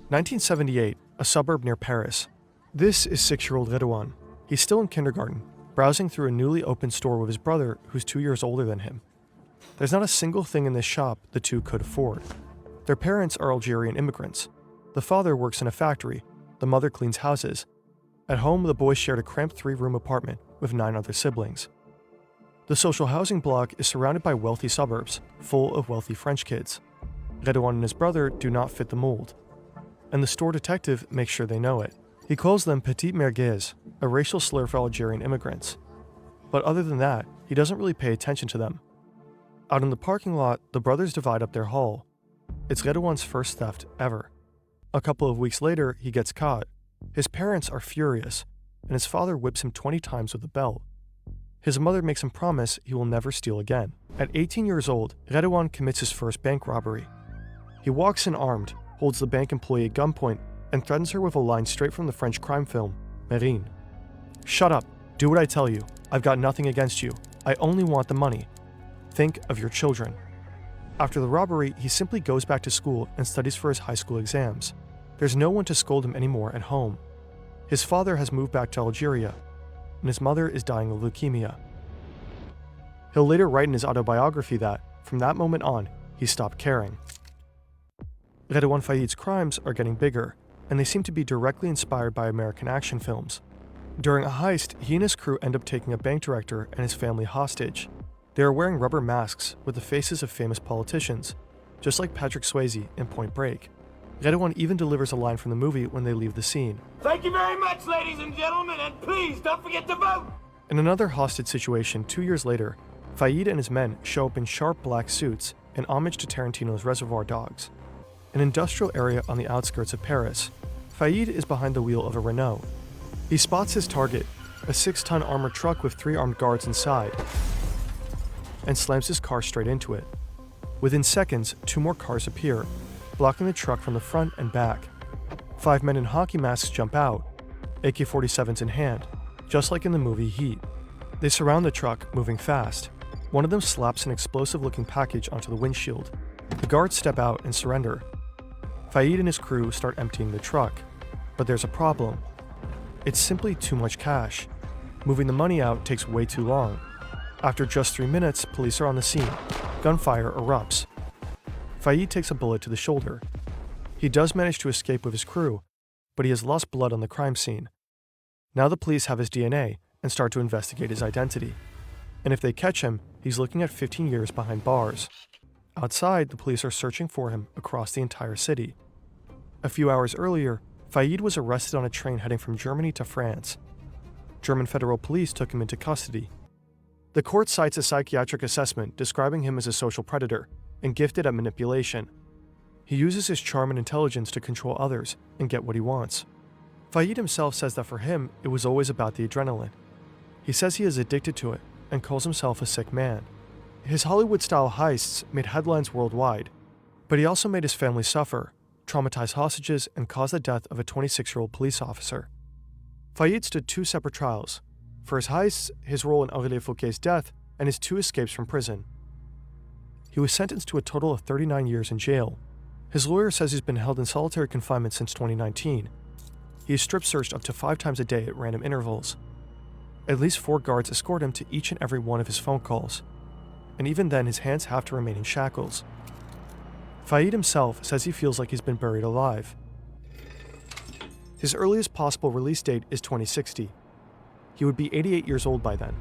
1978, a suburb near Paris. This is 6-year-old Redouane. He's still in kindergarten, browsing through a newly opened store with his brother, who's 2 years older than him. There's not a single thing in this shop the two could afford. Their parents are Algerian immigrants. The father works in a factory, the mother cleans houses. At home, the boys shared a cramped 3-room apartment with 9 other siblings. The social housing block is surrounded by wealthy suburbs, full of wealthy French kids. Redouane and his brother do not fit the mold, and the store detective makes sure they know it. He calls them petite merguez, a racial slur for Algerian immigrants. But other than that, he doesn't really pay attention to them. Out in the parking lot, the brothers divide up their haul. It's Redouane's first theft ever. A couple of weeks later, he gets caught. His parents are furious, and his father whips him 20 times with a belt. His mother makes him promise he will never steal again. At 18 years old, Redouane commits his first bank robbery. He walks in armed, holds the bank employee at gunpoint, and threatens her with a line straight from the French crime film, Marine. "Shut up. Do what I tell you. I've got nothing against you. I only want the money. Think of your children." After the robbery, he simply goes back to school and studies for his high school exams. There's no one to scold him anymore at home. His father has moved back to Algeria, and his mother is dying of leukemia. He'll later write in his autobiography that, from that moment on, he stopped caring. Redouane Faïd's crimes are getting bigger, and they seem to be directly inspired by American action films. During a heist, he and his crew end up taking a bank director and his family hostage. They are wearing rubber masks with the faces of famous politicians, just like Patrick Swayze in Point Break. Redouane even delivers a line from the movie when they leave the scene. "Thank you very much, ladies and gentlemen, and please don't forget to vote!" In another hostage situation 2 years later, Faïd and his men show up in sharp black suits in homage to Tarantino's Reservoir Dogs. An industrial area on the outskirts of Paris, Faïd is behind the wheel of a Renault. He spots his target, a 6-ton armored truck with 3 armed guards inside, and slams his car straight into it. Within seconds, 2 more cars appear, blocking the truck from the front and back. 5 men in hockey masks jump out, AK-47s in hand, just like in the movie Heat. They surround the truck, moving fast. One of them slaps an explosive-looking package onto the windshield. The guards step out and surrender. Faïd and his crew start emptying the truck, but there's a problem. It's simply too much cash. Moving the money out takes way too long. After just 3 minutes, police are on the scene. Gunfire erupts. Faïd takes a bullet to the shoulder. He does manage to escape with his crew, but he has lost blood on the crime scene. Now the police have his DNA and start to investigate his identity. And if they catch him, he's looking at 15 years behind bars. Outside, the police are searching for him across the entire city. A few hours earlier, Faïd was arrested on a train heading from Germany to France. German federal police took him into custody. The court cites a psychiatric assessment describing him as a social predator and gifted at manipulation. He uses his charm and intelligence to control others and get what he wants. Faïd himself says that for him, it was always about the adrenaline. He says he is addicted to it and calls himself a sick man. His Hollywood-style heists made headlines worldwide, but he also made his family suffer, traumatized hostages, and caused the death of a 26-year-old police officer. Faïd stood 2 separate trials. For his heists, his role in Henri Fouquet's death, and his 2 escapes from prison. He was sentenced to a total of 39 years in jail. His lawyer says he's been held in solitary confinement since 2019. He is strip-searched up to 5 times a day at random intervals. At least 4 guards escort him to each and every one of his phone calls. And even then, his hands have to remain in shackles. Faïd himself says he feels like he's been buried alive. His earliest possible release date is 2060. He would be 88 years old by then.